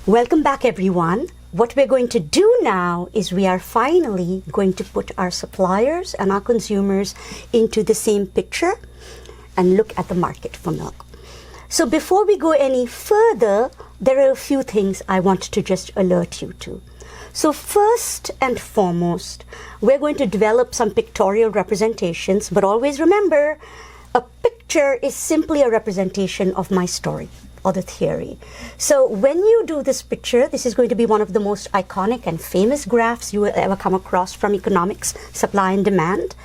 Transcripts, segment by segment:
Welcome back, everyone. What we're going to do now is we are finally going to put our suppliers and our consumers into the same picture and look at the market for milk. So before we go any further, there are a few things I want to just alert you to. So first and foremost, we're going to develop some pictorial representations, but always remember, a picture is simply a representation of my story or the theory. So when you do this picture, this is going to be one of the most iconic and famous graphs you will ever come across from economics, supply and demand.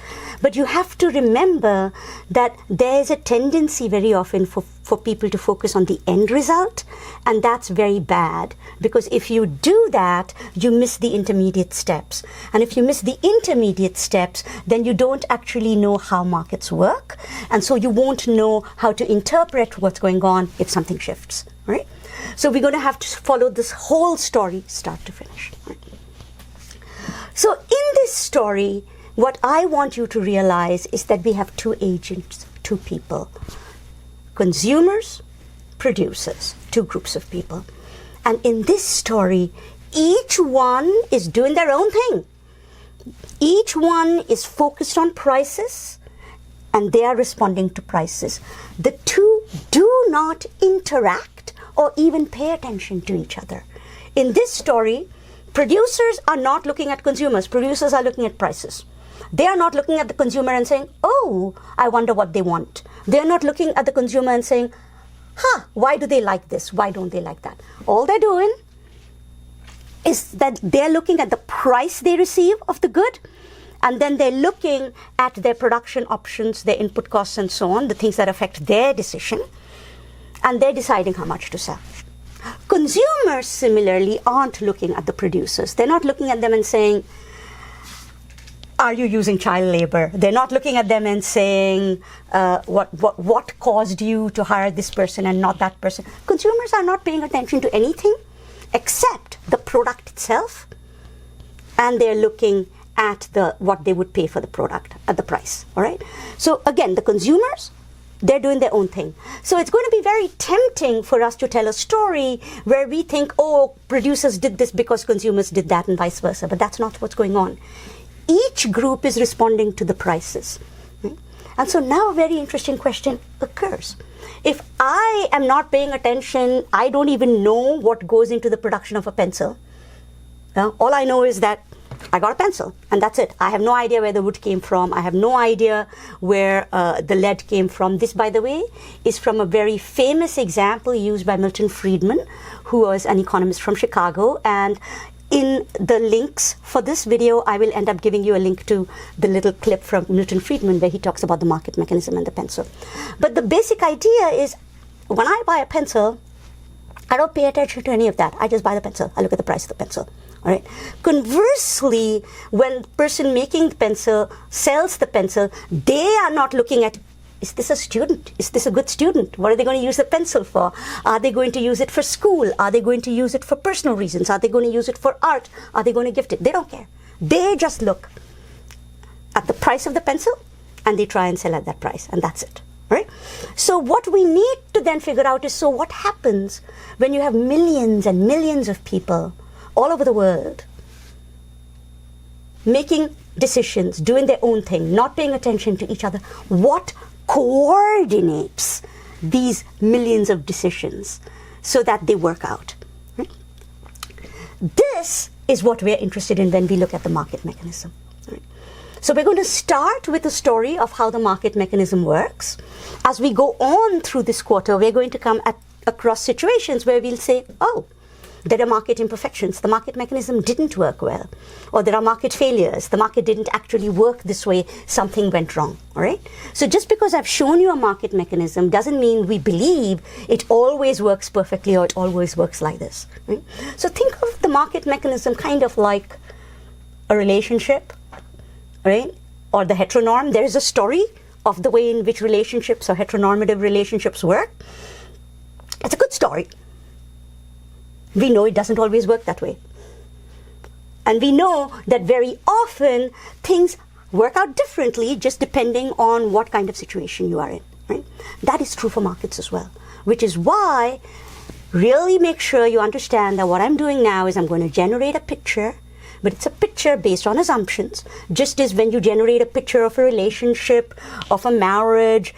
But you have to remember that there's a tendency very often for people to focus on the end result, and that's very bad, because if you do that, you miss the intermediate steps. And if you miss the intermediate steps, then you don't actually know how markets work, and so you won't know how to interpret what's going on if something shifts, right? So we're going to have to follow this whole story start to finish. Right? So in this story, what I want you to realize is that we have two agents, two people. Consumers, producers, two groups of people. And in this story, each one is doing their own thing. Each one is focused on prices, and they are responding to prices. The two do not interact or even pay attention to each other. In this story, producers are not looking at consumers. Producers are looking at prices. They are not looking at the consumer and saying, oh, I wonder what they want. They are not looking at the consumer and saying, why do they like this? Why don't they like that? All they're doing is that they're looking at the price they receive of the good, and then they're looking at their production options, their input costs and so on, the things that affect their decision, and they're deciding how much to sell. Consumers, similarly, aren't looking at the producers. They're not looking at them and saying, are you using child labor? They're not looking at them and saying, what caused you to hire this person and not that person? Consumers are not paying attention to anything except the product itself, and they're looking at what they would pay for the product, at the price, all right? So again, the consumers, they're doing their own thing. So it's going to be very tempting for us to tell a story where we think, oh, producers did this because consumers did that and vice versa, but that's not what's going on. Each group is responding to the prices. Right? And so now a very interesting question occurs. If I am not paying attention, I don't even know what goes into the production of a pencil. All I know is that I got a pencil, and that's it. I have no idea where the wood came from. I have no idea where the lead came from. This, by the way, is from a very famous example used by Milton Friedman, who was an economist from Chicago. And in the links for this video, I will end up giving you a link to the little clip from Milton Friedman where he talks about the market mechanism and the pencil. But the basic idea is, when I buy a pencil, I don't pay attention to any of that. I just buy the pencil. I look at the price of the pencil. All right. Conversely, when the person making the pencil sells the pencil, they are not looking at, is this a student? Is this a good student? What are they going to use the pencil for? Are they going to use it for school? Are they going to use it for personal reasons? Are they going to use it for art? Are they going to gift it? They don't care. They just look at the price of the pencil and they try and sell at that price, and that's it. Right? So what we need to then figure out is, so what happens when you have millions and millions of people all over the world making decisions, doing their own thing, not paying attention to each other? What coordinates these millions of decisions so that they work out? Right? This is what we're interested in when we look at the market mechanism. Right? So we're going to start with the story of how the market mechanism works. As we go on through this quarter, we're going to come across situations where we'll say, oh, there are market imperfections. The market mechanism didn't work well. Or there are market failures. The market didn't actually work this way. Something went wrong. All right? So just because I've shown you a market mechanism doesn't mean we believe it always works perfectly or it always works like this. Right? So think of the market mechanism kind of like a relationship, right? Or the heteronorm. There is a story of the way in which relationships or heteronormative relationships work. It's a good story. We know it doesn't always work that way. And we know that very often things work out differently just depending on what kind of situation you are in. Right? That is true for markets as well, which is why really make sure you understand that what I'm doing now is I'm going to generate a picture, but it's a picture based on assumptions, just as when you generate a picture of a relationship, of a marriage,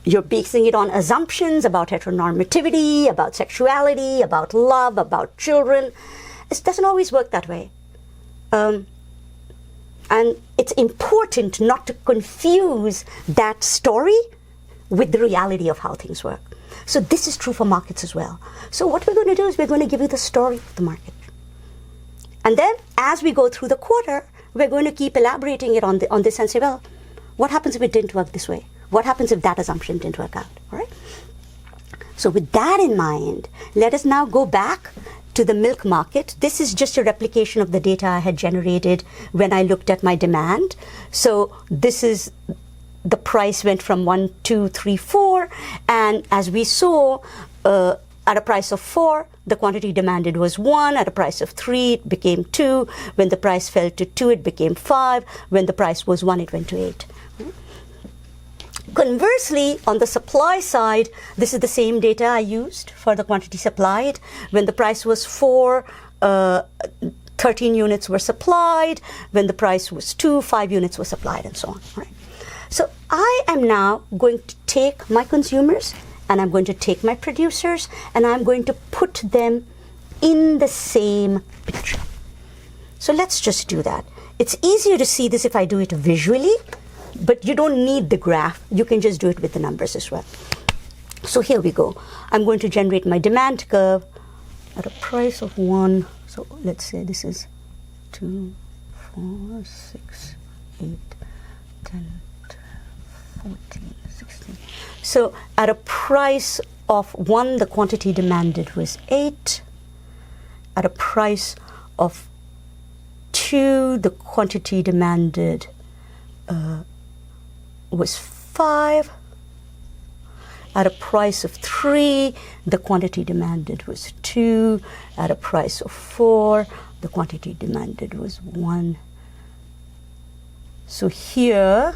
you're basing it on assumptions about heteronormativity, about sexuality, about love, about children. It doesn't always work that way. And it's important not to confuse that story with the reality of how things work. So this is true for markets as well. So what we're going to do is we're going to give you the story of the market. And then as we go through the quarter, we're going to keep elaborating it on this and say, well, what happens if it didn't work this way? What happens if that assumption didn't work out? All right? So with that in mind, let us now go back to the milk market. This is just a replication of the data I had generated when I looked at my demand. So this is the price went from 1, 2, 3, 4, and as we saw, at a price of 4, the quantity demanded was 1. At a price of 3, it became 2. When the price fell to 2, it became 5. When the price was 1, it went to 8. Conversely, on the supply side, this is the same data I used for the quantity supplied. When the price was 4, 13 units were supplied. When the price was 2, 5 units were supplied, and so on. Right? So I am now going to take my consumers, and I'm going to take my producers, and I'm going to put them in the same picture. So let's just do that. It's easier to see this if I do it visually, but you don't need the graph. You can just do it with the numbers as well. So here we go. I'm going to generate my demand curve at a price of 1. So let's say this is 2, 4, 6, 8, 10, 12, 14, 16. So at a price of 1, the quantity demanded was 8. At a price of 2, the quantity demanded was 5. At a price of 3, the quantity demanded was 2. At a price of 4, the quantity demanded was 1. So here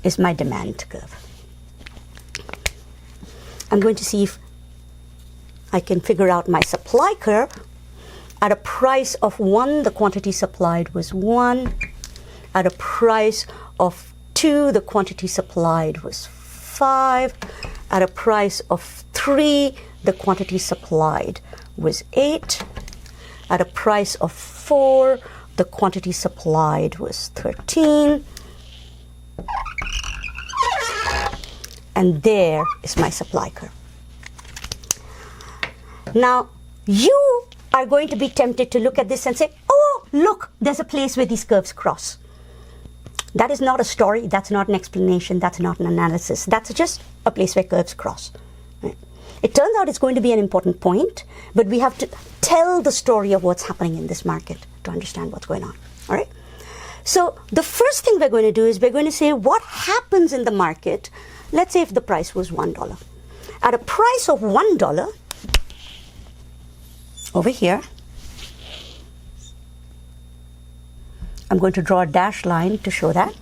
is my demand curve. I'm going to see if I can figure out my supply curve. At a price of 1, the quantity supplied was 1. At a price of 2, the quantity supplied was 5. At a price of 3, the quantity supplied was 8. At a price of 4, the quantity supplied was 13. And there is my supply curve. Now, you are going to be tempted to look at this and say, oh, look, there's a place where these curves cross. That is not a story, that's not an explanation, that's not an analysis. That's just a place where curves cross. Right? It turns out it's going to be an important point, but we have to tell the story of what's happening in this market to understand what's going on. All right? So the first thing we're going to do is we're going to say what happens in the market. Let's say if the price was $1. At a price of $1, over here, I'm going to draw a dashed line to show that.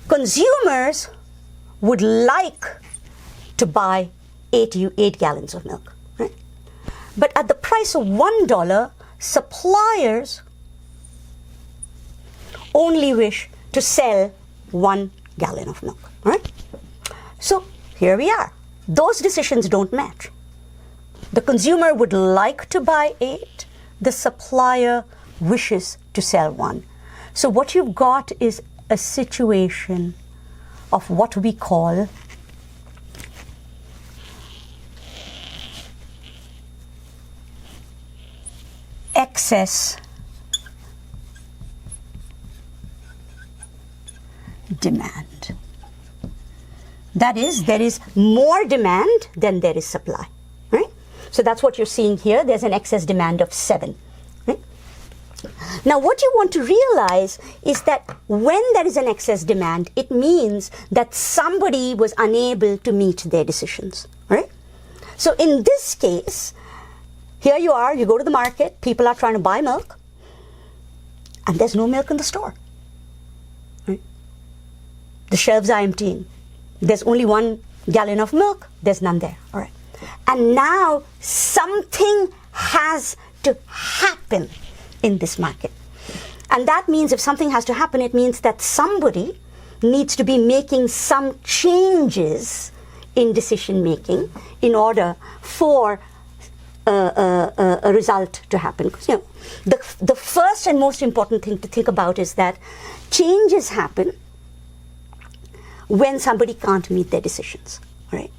Consumers would like to buy 8 gallons of milk, right? But at the price of $1, suppliers only wish to sell 1 gallon of milk, right? So here we are. Those decisions don't match. The consumer would like to buy 8. The supplier wishes to sell 1. So what you've got is a situation of what we call excess demand. That is, there is more demand than there is supply, right? So that's what you're seeing here. There's an excess demand of 7. Right? Now, what you want to realize is that when there is an excess demand, it means that somebody was unable to meet their decisions. Right? So in this case, here you are, you go to the market, people are trying to buy milk, and there's no milk in the store. Right? The shelves are emptying. There's only one gallon of milk, there's none there. All right. And now something has to happen in this market. And that means if something has to happen, it means that somebody needs to be making some changes in decision making in order for a result to happen. Because, the first and most important thing to think about is that changes happen when somebody can't meet their decisions, right?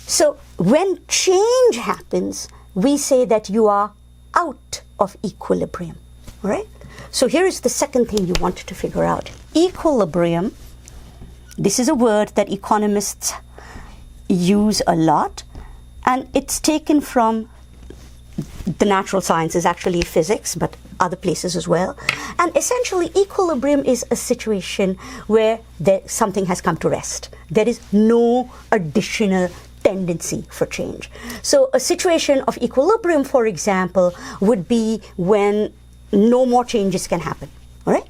So when change happens, we say that you are out of equilibrium, right? So here is the second thing you want to figure out. Equilibrium, this is a word that economists use a lot, and it's taken from the natural sciences, actually physics, but other places as well. And essentially, equilibrium is a situation where something has come to rest. There is no additional tendency for change. So a situation of equilibrium, for example, would be when no more changes can happen, all right?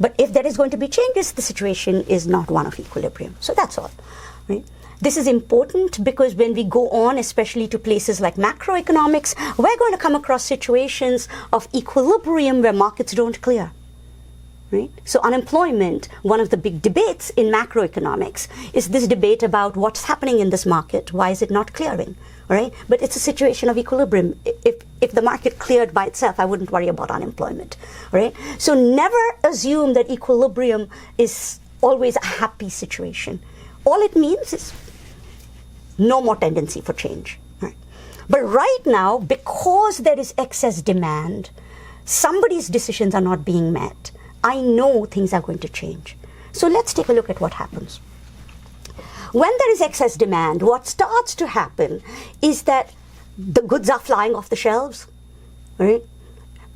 But if there is going to be changes, the situation is not one of equilibrium. So that's all, right? This is important because when we go on, especially to places like macroeconomics, we're going to come across situations of equilibrium where markets don't clear, right? So unemployment, one of the big debates in macroeconomics, is this debate about what's happening in this market. Why is it not clearing, all right? But it's a situation of equilibrium. If the market cleared by itself, I wouldn't worry about unemployment, all right? So never assume that equilibrium is always a happy situation. All it means is no more tendency for change. Right? But right now, because there is excess demand, somebody's decisions are not being met. I know things are going to change. So let's take a look at what happens. When there is excess demand, what starts to happen is that the goods are flying off the shelves. Right?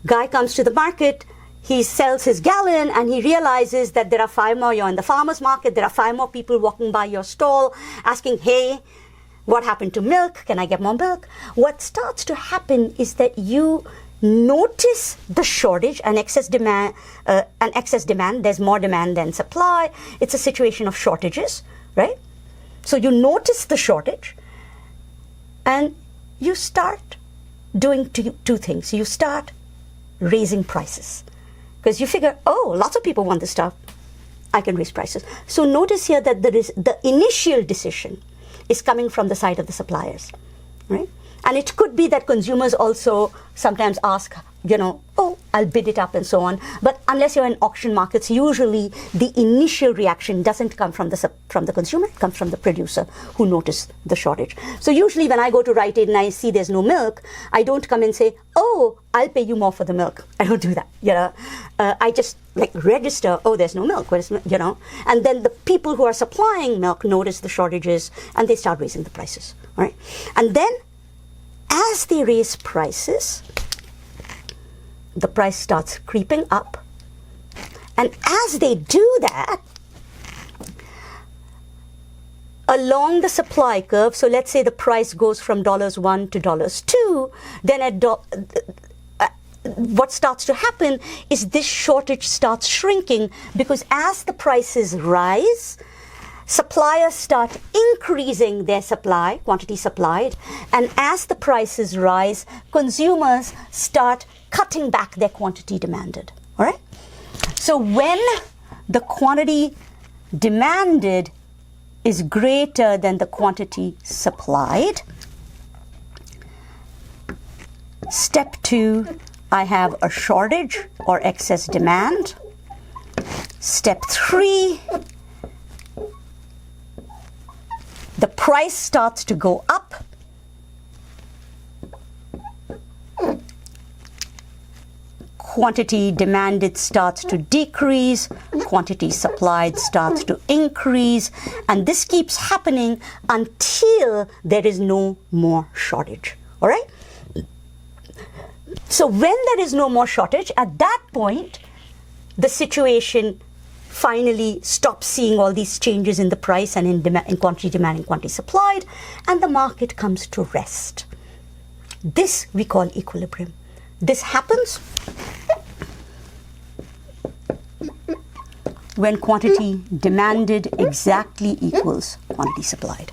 Guy comes to the market, he sells his gallon and he realizes that there are 5 more, you're in the farmer's market, there are 5 more people walking by your stall asking, hey, what happened to milk? Can I get more milk? What starts to happen is that you notice the shortage and excess demand. There's more demand than supply. It's a situation of shortages, right? So you notice the shortage and you start doing two things. You start raising prices because you figure, oh, lots of people want this stuff. I can raise prices. So notice here that there is the initial decision is coming from the side of the suppliers, right? And it could be that consumers also sometimes ask, oh, I'll bid it up and so on. But unless you're in auction markets, usually the initial reaction doesn't come from the consumer, it comes from the producer who noticed the shortage. So usually when I go to Rite Aid and I see there's no milk, I don't come and say, oh, I'll pay you more for the milk. I don't do that, I just register, oh, there's no milk, and then the people who are supplying milk notice the shortages and they start raising the prices, all right? And then as they raise prices, the price starts creeping up. And as they do that, along the supply curve, so let's say the price goes from $1 to $2, then what starts to happen is this shortage starts shrinking because as the prices rise, suppliers start increasing their supply, quantity supplied, and as the prices rise, consumers start cutting back their quantity demanded, all right? So when the quantity demanded is greater than the quantity supplied, step 2, I have a shortage or excess demand. Step 3, the price starts to go up. Quantity demanded starts to decrease, quantity supplied starts to increase, and this keeps happening until there is no more shortage, all right? So when there is no more shortage, at that point, the situation finally stops seeing all these changes in the price and in quantity demand and quantity supplied, and the market comes to rest. This we call equilibrium. This happens when quantity demanded exactly equals quantity supplied.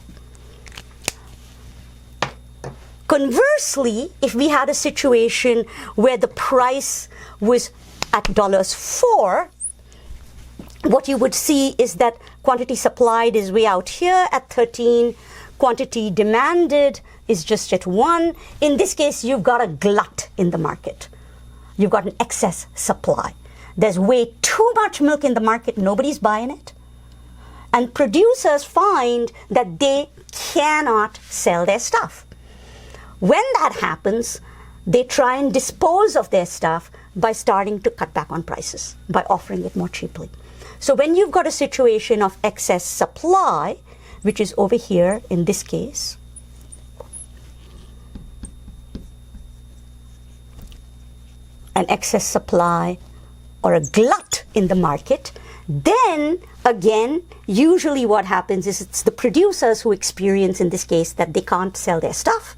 Conversely, if we had a situation where the price was at $4, what you would see is that quantity supplied is way out here at 13, quantity demanded is just at 1. In this case, you've got a glut in the market. You've got an excess supply. There's way too much milk in the market, nobody's buying it. And producers find that they cannot sell their stuff. When that happens, they try and dispose of their stuff by starting to cut back on prices, by offering it more cheaply. So when you've got a situation of excess supply, which is over here in this case, an excess supply or a glut in the market, then again, usually what happens is it's the producers who experience, in this case, that they can't sell their stuff.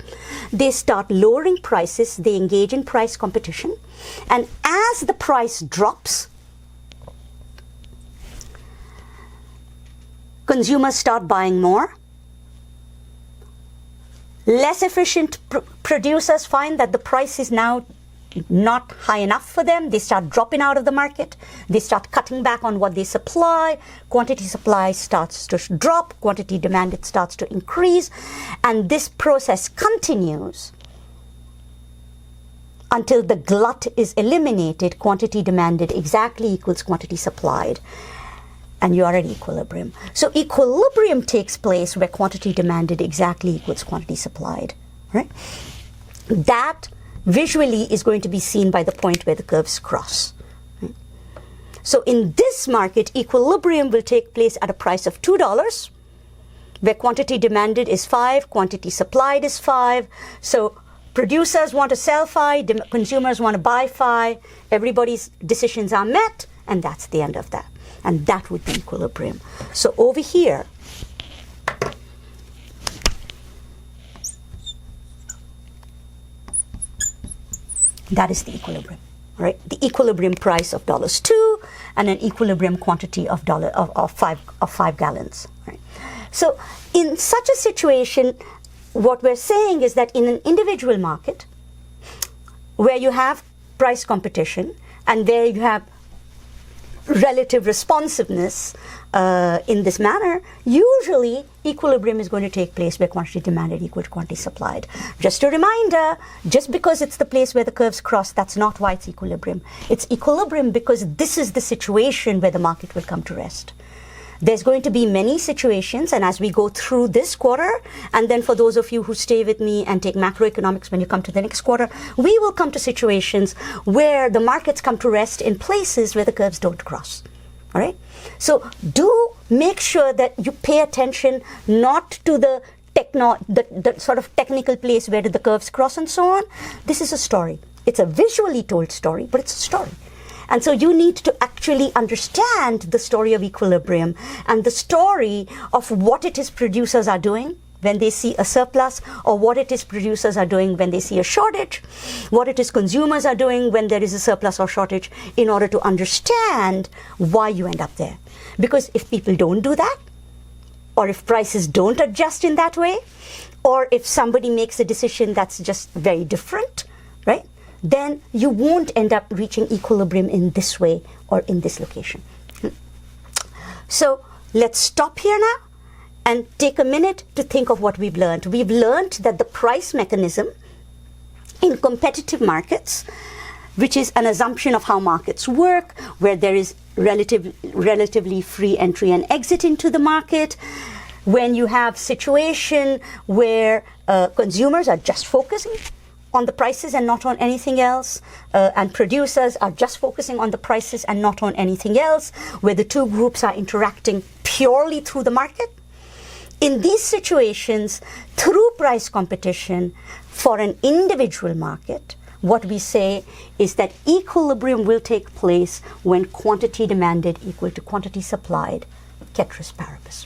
They start lowering prices, they engage in price competition, and as the price drops, consumers start buying more. Less efficient producers find that the price is now not high enough for them. They start dropping out of the market. They start cutting back on what they supply. Quantity supply starts to drop. Quantity demanded starts to increase. And this process continues until the glut is eliminated. Quantity demanded exactly equals quantity supplied. And you are at equilibrium. So equilibrium takes place where quantity demanded exactly equals quantity supplied. Right? That visually is going to be seen by the point where the curves cross. Right? So in this market, equilibrium will take place at a price of $2, where quantity demanded is 5, quantity supplied is 5. So producers want to sell 5, consumers want to buy 5, everybody's decisions are met, and that's the end of that. And that would be equilibrium. So over here, that is the equilibrium, right? The equilibrium price of $2 and an equilibrium quantity of 5 gallons, right? So in such a situation, what we're saying is that in an individual market where you have price competition and where you have relative responsiveness in this manner, usually equilibrium is going to take place where quantity demanded equals quantity supplied. Just a reminder, just because it's the place where the curves cross, that's not why it's equilibrium. It's equilibrium because this is the situation where the market will come to rest. There's going to be many situations, and as we go through this quarter, and then for those of you who stay with me and take macroeconomics when you come to the next quarter, we will come to situations where the markets come to rest in places where the curves don't cross. All right? So do make sure that you pay attention not to the sort of technical place where the curves cross and so on. This is a story. It's a visually told story, but it's a story. And so you need to actually understand the story of equilibrium and the story of what it is producers are doing when they see a surplus, or what it is producers are doing when they see a shortage, what it is consumers are doing when there is a surplus or shortage, in order to understand why you end up there. Because if people don't do that, or if prices don't adjust in that way, or if somebody makes a decision that's just very different, right? Then you won't end up reaching equilibrium in this way or in this location. So let's stop here now and take a minute to think of what we've learned. We've learned that the price mechanism in competitive markets, which is an assumption of how markets work, where there is relatively free entry and exit into the market, when you have situation where consumers are just focusing on the prices and not on anything else, and producers are just focusing on the prices and not on anything else, where the two groups are interacting purely through the market. In these situations, through price competition for an individual market, what we say is that equilibrium will take place when quantity demanded equal to quantity supplied, ceteris paribus.